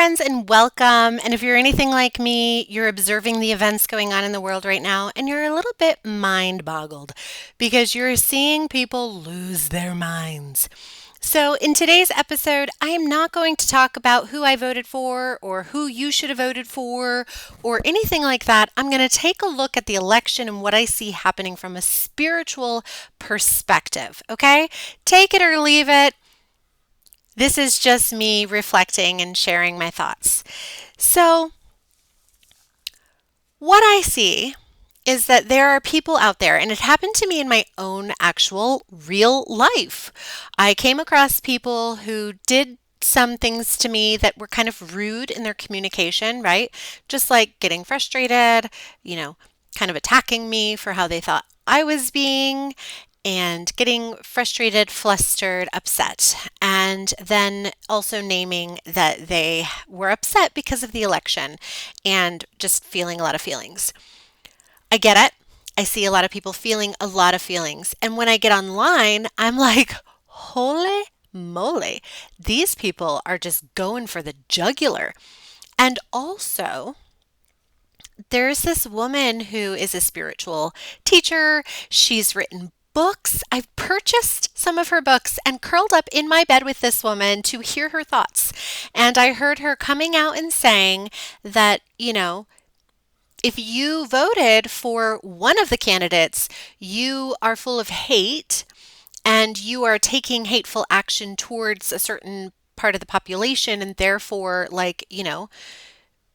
friends, and welcome. And if you're anything like me, you're observing the events going on in the world right now, and you're a little bit mind boggled because you're seeing people lose their minds. So, in today's episode, I am not going to talk about who I voted for or who you should have voted for or anything like that. I'm going to take a look at the election and what I see happening from a spiritual perspective, okay? Take it or leave it. This is just me reflecting and sharing my thoughts. So, what I see is that there are people out there, and it happened to me in my own actual real life. I came across people who did some things to me that were kind of rude in their communication, right? Just like getting frustrated, you know, kind of attacking me for how they thought I was being, and getting frustrated, flustered, upset, and then also naming that they were upset because of the election and just feeling a lot of feelings. I get it. I see a lot of people feeling a lot of feelings. And when I get online, I'm like, holy moly, these people are just going for the jugular. And also, there's this woman who is a spiritual teacher. She's written books. I've purchased some of her books and curled up in my bed with this woman to hear her thoughts. And I heard her coming out and saying that, if you voted for one of the candidates, you are full of hate and you are taking hateful action towards a certain part of the population, and therefore,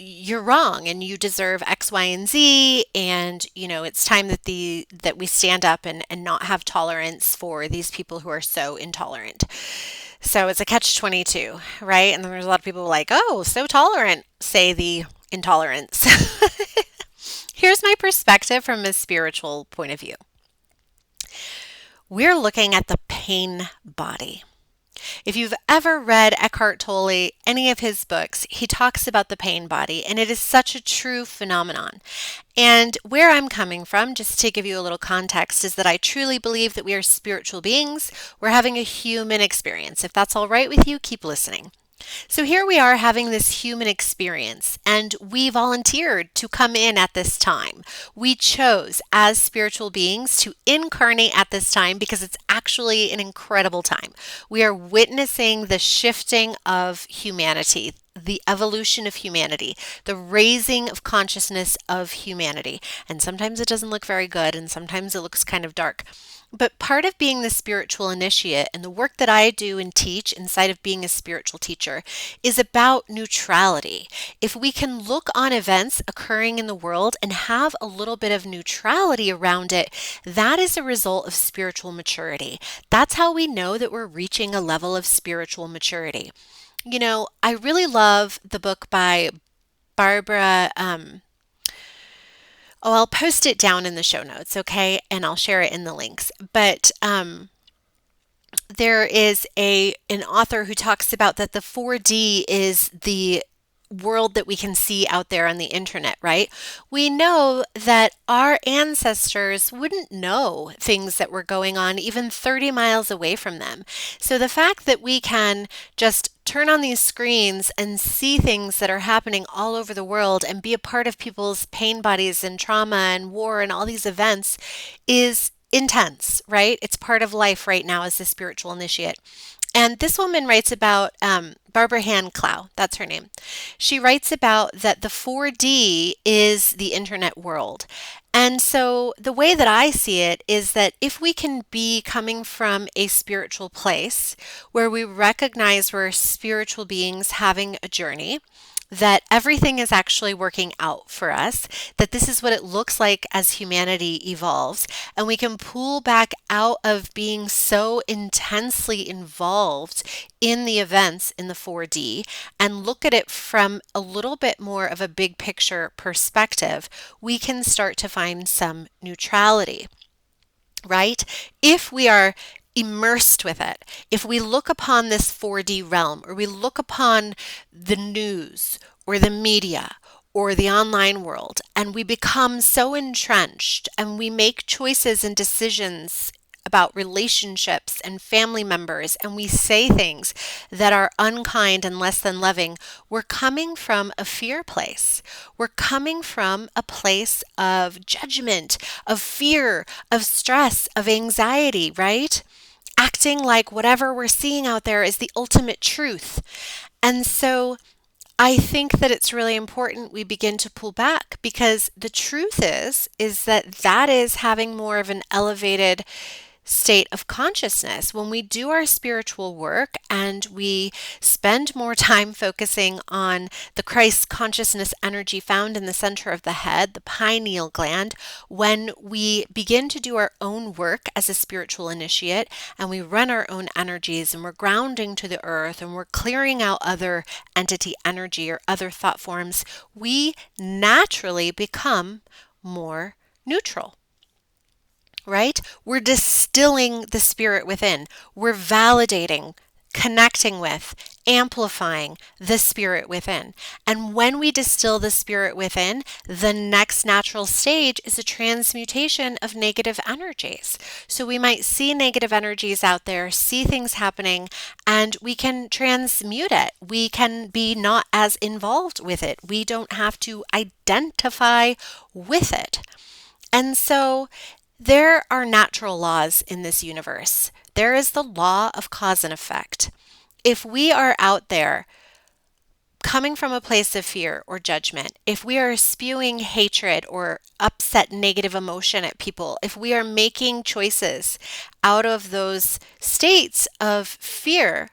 you're wrong and you deserve X, Y, and Z. And, it's time that we stand up and not have tolerance for these people who are so intolerant. So it's a catch-22, right? And then there's a lot of people like, oh, so tolerant, say the intolerance. Here's my perspective from a spiritual point of view. We're looking at the pain body. If you've ever read Eckhart Tolle, any of his books, he talks about the pain body, and it is such a true phenomenon. And where I'm coming from, just to give you a little context, is that I truly believe that we are spiritual beings. We're having a human experience. If that's all right with you, keep listening. So here we are having this human experience, and we volunteered to come in at this time. We chose as spiritual beings to incarnate at this time because it's actually an incredible time. We are witnessing the shifting of humanity, the evolution of humanity, the raising of consciousness of humanity. And sometimes it doesn't look very good, and sometimes it looks kind of dark. But part of being the spiritual initiate and the work that I do and teach inside of being a spiritual teacher is about neutrality. If we can look on events occurring in the world and have a little bit of neutrality around it, that is a result of spiritual maturity. That's how we know that we're reaching a level of spiritual maturity. I really love the book by Barbara. I'll post it down in the show notes, okay? And I'll share it in the links. But there is an author who talks about that the 4D is the world that we can see out there on the internet, right? We know that our ancestors wouldn't know things that were going on even 30 miles away from them. So the fact that we can just turn on these screens and see things that are happening all over the world and be a part of people's pain bodies and trauma and war and all these events is intense, right? It's part of life right now as a spiritual initiate. And this woman writes about Barbara Hand Clow, that's her name. She writes about that the 4D is the internet world. And so the way that I see it is that if we can be coming from a spiritual place where we recognize we're spiritual beings having a journey, that everything is actually working out for us, that this is what it looks like as humanity evolves, and we can pull back out of being so intensely involved in the events in the 4D and look at it from a little bit more of a big picture perspective, we can start to find some neutrality, right? If we are immersed with it. If we look upon this 4D realm, or we look upon the news or the media or the online world, and we become so entrenched and we make choices and decisions about relationships and family members, and we say things that are unkind and less than loving, we're coming from a fear place. We're coming from a place of judgment, of fear, of stress, of anxiety, right? Acting like whatever we're seeing out there is the ultimate truth. And so I think that it's really important we begin to pull back, because the truth is that that is having more of an elevated state of consciousness. When we do our spiritual work and we spend more time focusing on the Christ consciousness energy found in the center of the head, the pineal gland, when we begin to do our own work as a spiritual initiate and we run our own energies and we're grounding to the earth and we're clearing out other entity energy or other thought forms, we naturally become more neutral, right? We're distilling the spirit within. We're validating, connecting with, amplifying the spirit within. And when we distill the spirit within, the next natural stage is a transmutation of negative energies. So we might see negative energies out there, see things happening, and we can transmute it. We can be not as involved with it. We don't have to identify with it. And so there are natural laws in this universe. There is the law of cause and effect. If we are out there coming from a place of fear or judgment, if we are spewing hatred or upset negative emotion at people, if we are making choices out of those states of fear,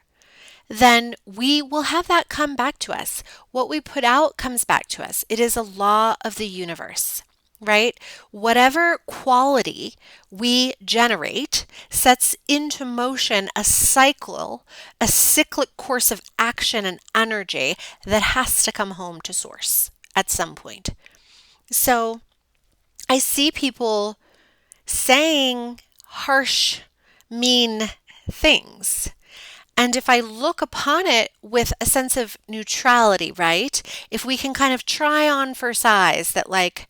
then we will have that come back to us. What we put out comes back to us. It is a law of the universe, right? Whatever quality we generate sets into motion a cycle, a cyclic course of action and energy that has to come home to source at some point. So I see people saying harsh, mean things. And if I look upon it with a sense of neutrality, right? If we can kind of try on for size that, like,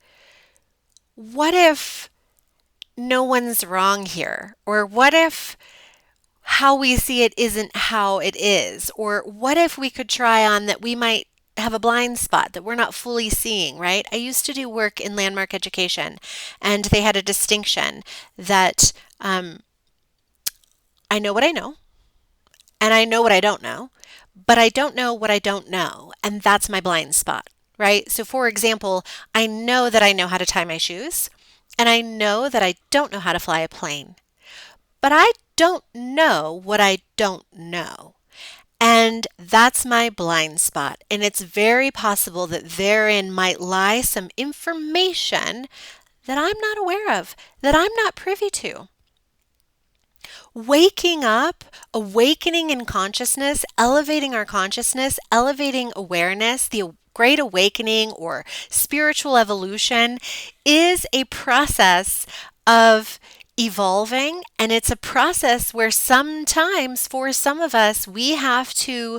what if no one's wrong here? Or what if how we see it isn't how it is? Or what if we could try on that we might have a blind spot that we're not fully seeing, right? I used to do work in landmark education, and they had a distinction that I know what I know, and I know what I don't know, but I don't know what I don't know, and that's my blind spot, right? So for example, I know that I know how to tie my shoes, and I know that I don't know how to fly a plane, but I don't know what I don't know. And that's my blind spot. And it's very possible that therein might lie some information that I'm not aware of, that I'm not privy to. Waking up, awakening in consciousness, elevating our consciousness, elevating awareness, the great awakening or spiritual evolution is a process of evolving, and it's a process where sometimes for some of us we have to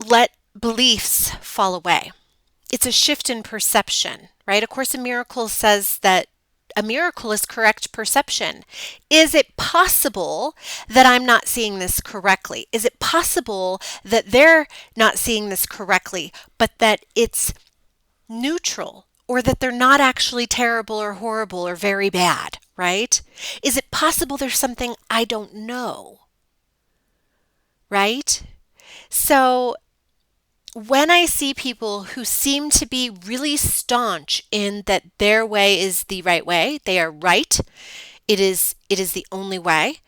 let beliefs fall away. It's a shift in perception, right? A Course in Miracles says that a miracle is correct perception. Is it possible that I'm not seeing this correctly? Is it possible that they're not seeing this correctly, but that it's neutral, or that they're not actually terrible or horrible or very bad, right? Is it possible there's something I don't know, right? So when I see people who seem to be really staunch in that their way is the right way, they are right, it is the only way,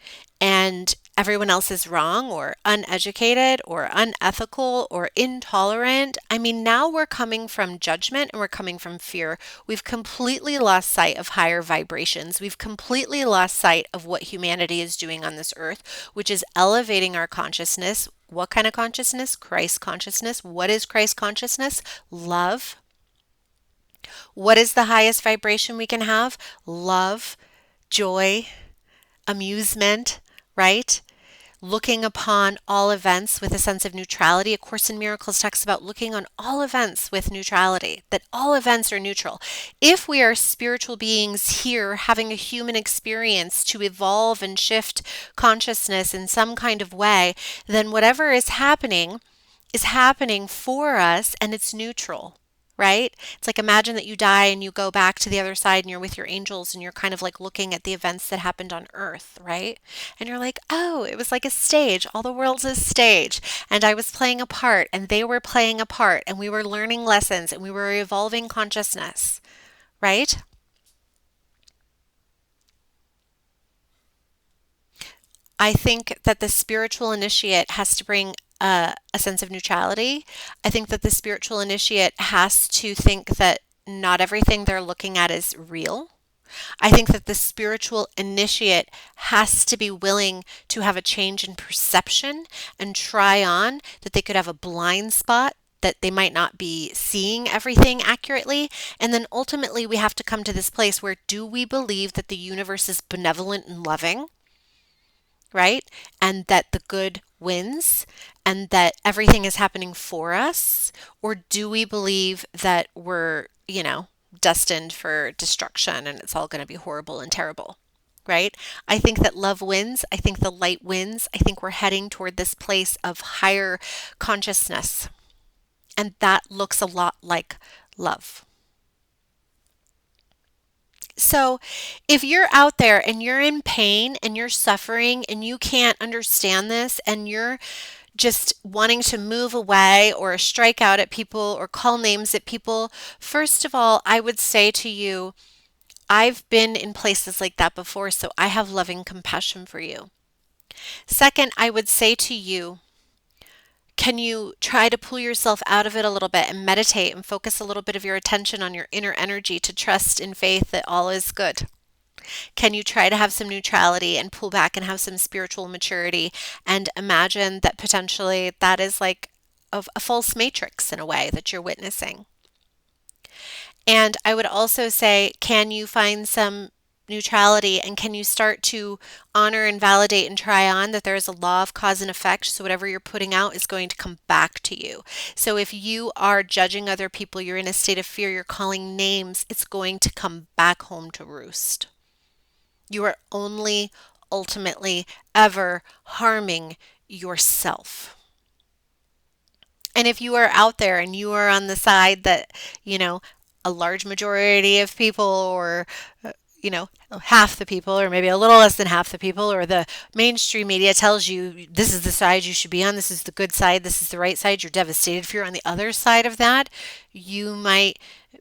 and everyone else is wrong or uneducated or unethical or intolerant. I mean, now we're coming from judgment and we're coming from fear. We've completely lost sight of higher vibrations. We've completely lost sight of what humanity is doing on this earth, which is elevating our consciousness. What kind of consciousness? Christ consciousness. What is Christ consciousness? Love. What is the highest vibration we can have? Love, joy, amusement, right? looking upon all events with a sense of neutrality. A Course in Miracles talks about looking on all events with neutrality, that all events are neutral. If we are spiritual beings here having a human experience to evolve and shift consciousness in some kind of way, then whatever is happening for us and it's neutral, right? It's like imagine that you die and you go back to the other side and you're with your angels and you're kind of like looking at the events that happened on earth, right? And you're like, oh, it was like a stage. All the world's a stage. And I was playing a part and they were playing a part and we were learning lessons and we were evolving consciousness, right? I think that the spiritual initiate has to bring a sense of neutrality. I think that the spiritual initiate has to think that not everything they're looking at is real. I think that the spiritual initiate has to be willing to have a change in perception and try on that they could have a blind spot, that they might not be seeing everything accurately. And then ultimately, we have to come to this place where do we believe that the universe is benevolent and loving? Right? And that the good wins and that everything is happening for us? Or do we believe that we're, destined for destruction and it's all going to be horrible and terrible? Right? I think that love wins. I think the light wins. I think we're heading toward this place of higher consciousness. And that looks a lot like love. So, if you're out there and you're in pain and you're suffering and you can't understand this and you're just wanting to move away or strike out at people or call names at people, first of all, I would say to you, I've been in places like that before, so I have loving compassion for you. Second, I would say to you, can you try to pull yourself out of it a little bit and meditate and focus a little bit of your attention on your inner energy to trust in faith that all is good? Can you try to have some neutrality and pull back and have some spiritual maturity and imagine that potentially that is like a false matrix in a way that you're witnessing? And I would also say, can you find some neutrality and can you start to honor and validate and try on that there is a law of cause and effect? So whatever you're putting out is going to come back to you. So if you are judging other people, you're in a state of fear, you're calling names, it's going to come back home to roost. You are only ultimately ever harming yourself. And if you are out there and you are on the side that, a large majority of people or half the people or maybe a little less than half the people or the mainstream media tells you this is the side you should be on, this is the good side, this is the right side, you're devastated if you're on the other side of that, you might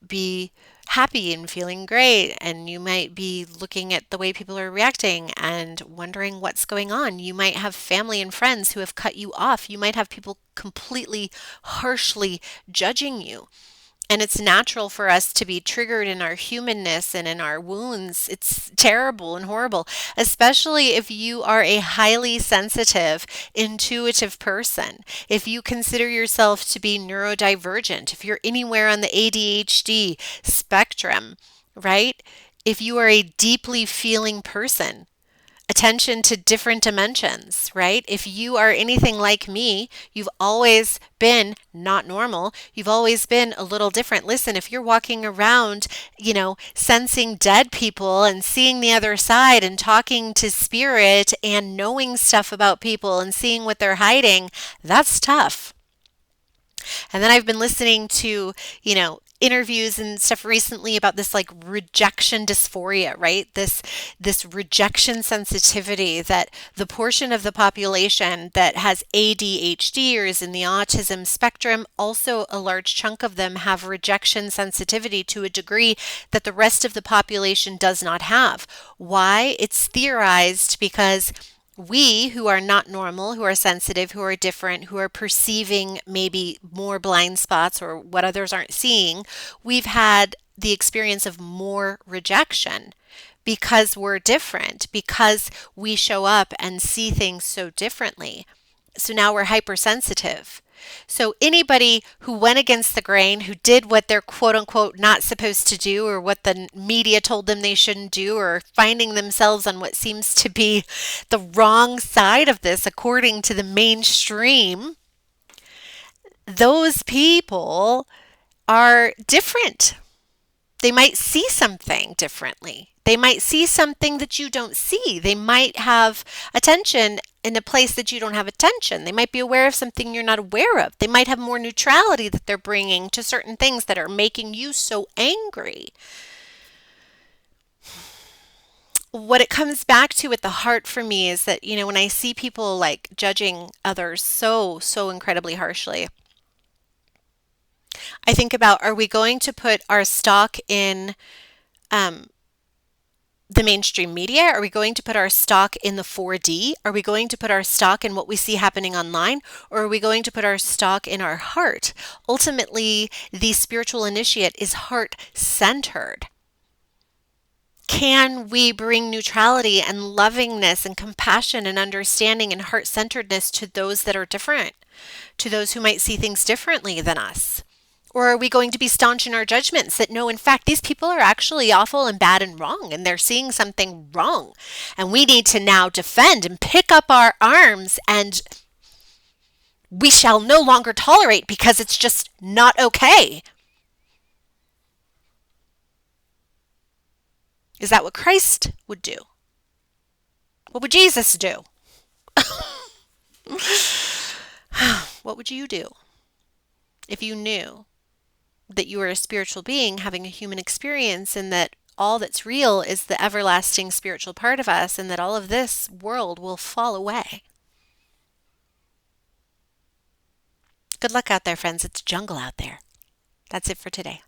be happy and feeling great and you might be looking at the way people are reacting and wondering what's going on. You might have family and friends who have cut you off. You might have people completely harshly judging you. And it's natural for us to be triggered in our humanness and in our wounds. It's terrible and horrible, especially if you are a highly sensitive, intuitive person. If you consider yourself to be neurodivergent, if you're anywhere on the ADHD spectrum, right? If you are a deeply feeling person, attention to different dimensions, right? If you are anything like me, you've always been not normal. You've always been a little different. Listen, if you're walking around, sensing dead people and seeing the other side and talking to spirit and knowing stuff about people and seeing what they're hiding, that's tough. And then I've been listening to, interviews and stuff recently about this like rejection dysphoria, right? This rejection sensitivity that the portion of the population that has ADHD or is in the autism spectrum, also a large chunk of them have rejection sensitivity to a degree that the rest of the population does not have. Why? It's theorized because we who are not normal, who are sensitive, who are different, who are perceiving maybe more blind spots or what others aren't seeing, we've had the experience of more rejection because we're different, because we show up and see things so differently. So now we're hypersensitive. So anybody who went against the grain, who did what they're quote unquote not supposed to do, or what the media told them they shouldn't do, or finding themselves on what seems to be the wrong side of this according to the mainstream, those people are different. They might see something differently. They might see something that you don't see. They might have attention in a place that you don't have attention. They might be aware of something you're not aware of. They might have more neutrality that they're bringing to certain things that are making you so angry. What it comes back to with the heart for me is that, when I see people like judging others so incredibly harshly, I think about, are we going to put our stock in the mainstream media? Are we going to put our stock in the 4D? Are we going to put our stock in what we see happening online? Or are we going to put our stock in our heart? Ultimately, the spiritual initiate is heart-centered. Can we bring neutrality and lovingness and compassion and understanding and heart-centeredness to those that are different, to those who might see things differently than us? Or are we going to be staunch in our judgments that no, in fact, these people are actually awful and bad and wrong, and they're seeing something wrong, and we need to now defend and pick up our arms, and we shall no longer tolerate because it's just not okay? Is that what Christ would do? What would Jesus do? What would you do if you knew that you are a spiritual being having a human experience, and that all that's real is the everlasting spiritual part of us, and that all of this world will fall away? Good luck out there, friends. It's jungle out there. That's it for today.